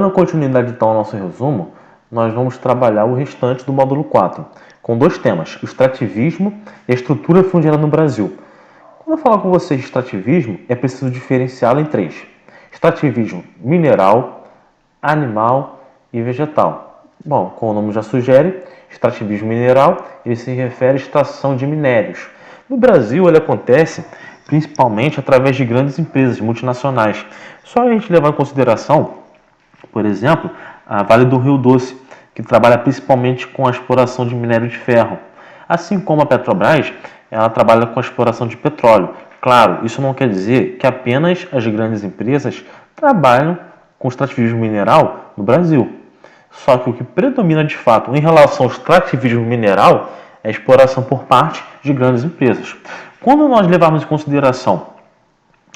Dando continuidade então ao nosso resumo, nós vamos trabalhar o restante do módulo 4, com dois temas, o extrativismo e a estrutura fundiária no Brasil. Quando eu falar com vocês de extrativismo, é preciso diferenciá-lo em três: extrativismo mineral, animal e vegetal. Bom, como o nome já sugere, extrativismo mineral ele se refere à extração de minérios. No Brasil, ele acontece principalmente através de grandes empresas multinacionais. Só a gente levar em consideração, por exemplo, a Vale do Rio Doce, que trabalha principalmente com a exploração de minério de ferro. Assim como a Petrobras, ela trabalha com a exploração de petróleo. Claro, isso não quer dizer que apenas as grandes empresas trabalham com extrativismo mineral no Brasil. Só que o que predomina de fato em relação ao extrativismo mineral é a exploração por parte de grandes empresas. Quando nós levarmos em consideração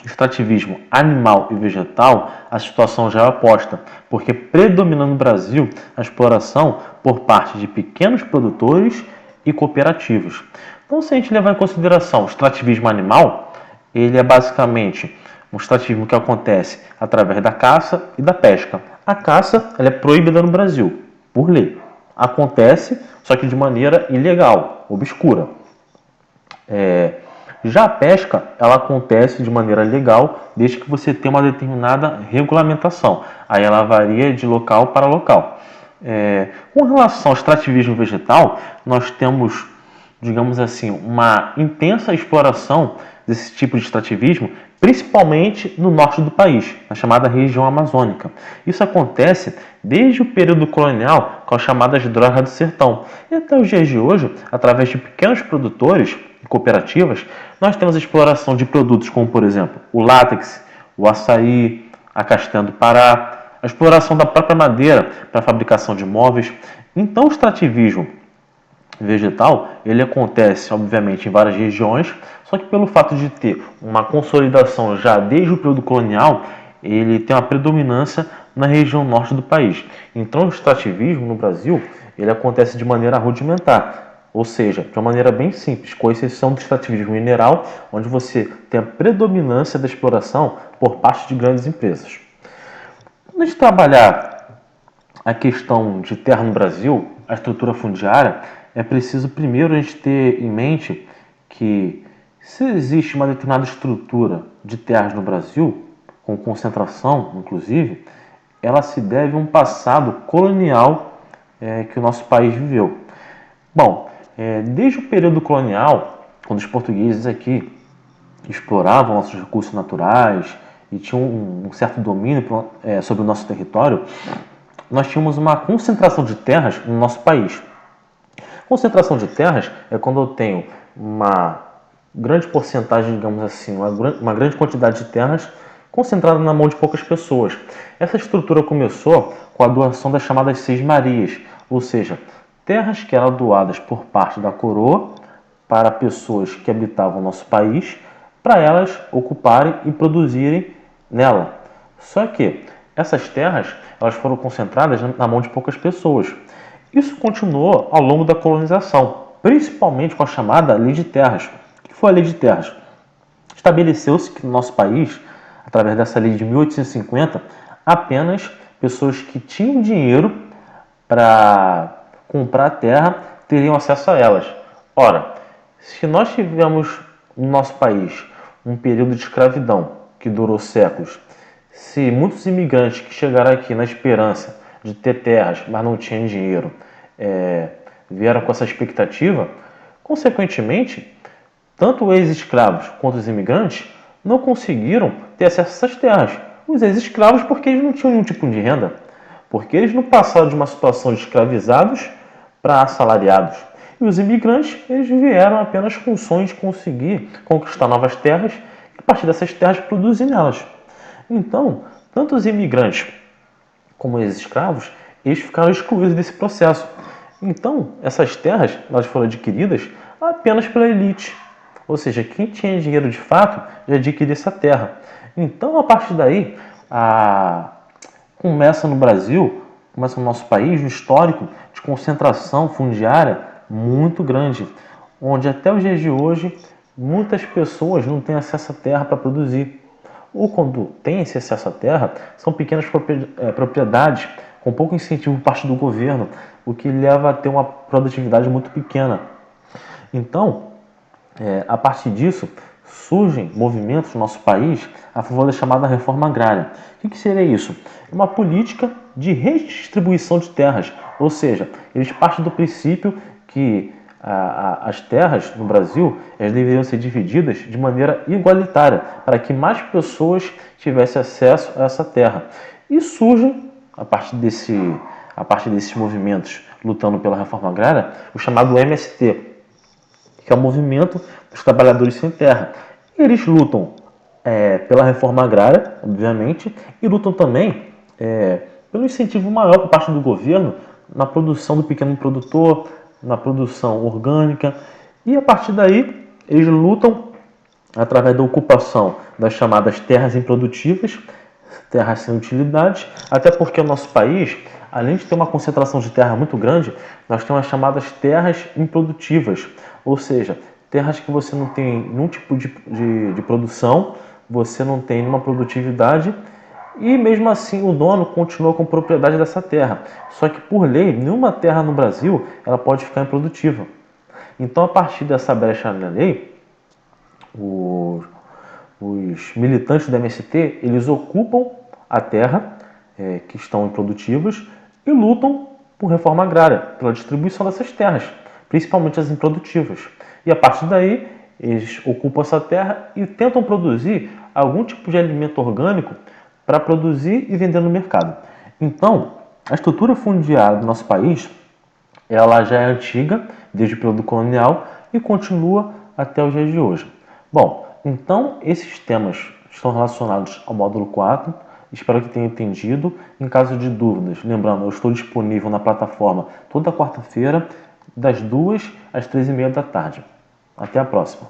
extrativismo animal e vegetal, a situação já é oposta, porque predomina no Brasil a exploração por parte de pequenos produtores e cooperativas. Então, se a gente levar em consideração o extrativismo animal, ele é basicamente um extrativismo que acontece através da caça e da pesca. A caça ela é proibida no Brasil, por lei. Acontece, só que de maneira ilegal, obscura. Já a pesca, ela acontece de maneira legal, desde que você tenha uma determinada regulamentação. Aí ela varia de local para local. Com relação ao extrativismo vegetal, nós temos, digamos assim, uma intensa exploração desse tipo de extrativismo, principalmente no norte do país, na chamada região amazônica. Isso acontece desde o período colonial, com as chamadas drogas do sertão. E até os dias de hoje, através de pequenos produtores e cooperativas, nós temos a exploração de produtos como, por exemplo, o látex, o açaí, a castanha do Pará, a exploração da própria madeira para a fabricação de móveis. Então, o extrativismo vegetal, ele acontece, obviamente, em várias regiões, só que pelo fato de ter uma consolidação já desde o período colonial, ele tem uma predominância na região norte do país. Então, o extrativismo no Brasil, ele acontece de maneira rudimentar, ou seja, de uma maneira bem simples, com exceção do extrativismo mineral, onde você tem a predominância da exploração por parte de grandes empresas. Quando a gente trabalhar a questão de terra no Brasil, a estrutura fundiária, é preciso primeiro a gente ter em mente que se existe uma determinada estrutura de terras no Brasil, com concentração inclusive, ela se deve a um passado colonial que o nosso país viveu. Bom, desde o período colonial, quando os portugueses aqui exploravam nossos recursos naturais e tinham um certo domínio sobre o nosso território, nós tínhamos uma concentração de terras no nosso país. Concentração de terras é quando eu tenho uma grande porcentagem, digamos assim, uma grande quantidade de terras concentrada na mão de poucas pessoas. Essa estrutura começou com a doação das chamadas Seis Marias, ou seja, terras que eram doadas por parte da coroa para pessoas que habitavam o nosso país, para elas ocuparem e produzirem nela. Só que essas terras elas foram concentradas na mão de poucas pessoas. Isso continuou ao longo da colonização, principalmente com a chamada Lei de Terras. O que foi a Lei de Terras? Estabeleceu-se que no nosso país, através dessa lei de 1850, apenas pessoas que tinham dinheiro para comprar terra teriam acesso a elas. Ora, se nós tivemos no nosso país um período de escravidão que durou séculos, se muitos imigrantes que chegaram aqui na esperança de ter terras, mas não tinham dinheiro, vieram com essa expectativa, consequentemente, tanto os ex-escravos quanto os imigrantes não conseguiram ter acesso a essas terras. Os ex-escravos porque eles não tinham nenhum tipo de renda, porque eles não passaram de uma situação de escravizados para assalariados. E os imigrantes, eles vieram apenas com o sonho de conseguir conquistar novas terras e a partir dessas terras produzir nelas. Então, tanto os imigrantes como os escravos, eles ficaram excluídos desse processo. Então, essas terras elas foram adquiridas apenas pela elite. Ou seja, quem tinha dinheiro de fato já adquiria essa terra. Então, a partir daí, começa no Brasil, começa no nosso país, um histórico de concentração fundiária muito grande, onde até os dias de hoje muitas pessoas não têm acesso à terra para produzir. ou quando tem esse acesso à terra, são pequenas propriedades com pouco incentivo por parte do governo, o que leva a ter uma produtividade muito pequena. Então, a partir disso, surgem movimentos no nosso país a favor da chamada reforma agrária. O que seria isso? É uma política de redistribuição de terras, ou seja, eles partem do princípio que as terras no Brasil elas deveriam ser divididas de maneira igualitária, para que mais pessoas tivessem acesso a essa terra. E surgem, a partir desses movimentos lutando pela reforma agrária, o chamado MST, que é o movimento dos trabalhadores sem terra. Eles lutam pela reforma agrária, obviamente, e lutam também pelo incentivo maior por parte do governo na produção do pequeno produtor, na produção orgânica, e a partir daí eles lutam através da ocupação das chamadas terras improdutivas, terras sem utilidade, até porque o nosso país, além de ter uma concentração de terra muito grande, nós temos as chamadas terras improdutivas, ou seja, terras que você não tem nenhum tipo de produção, você não tem nenhuma produtividade e mesmo assim o dono continua com propriedade dessa terra. Só que por lei, nenhuma terra no Brasil ela pode ficar improdutiva. Então a partir dessa brecha na lei, os militantes do MST eles ocupam a terra que estão improdutivas e lutam por reforma agrária, pela distribuição dessas terras, principalmente as improdutivas. E a partir daí, eles ocupam essa terra e tentam produzir algum tipo de alimento orgânico para produzir e vender no mercado. Então, a estrutura fundiária do nosso país, ela já é antiga, desde o período colonial, e continua até os dias de hoje. Bom, então esses temas estão relacionados ao módulo 4. Espero que tenha entendido. Em caso de dúvidas, lembrando, eu estou disponível na plataforma toda quarta-feira, das 2 às 3h30 da tarde. Até a próxima.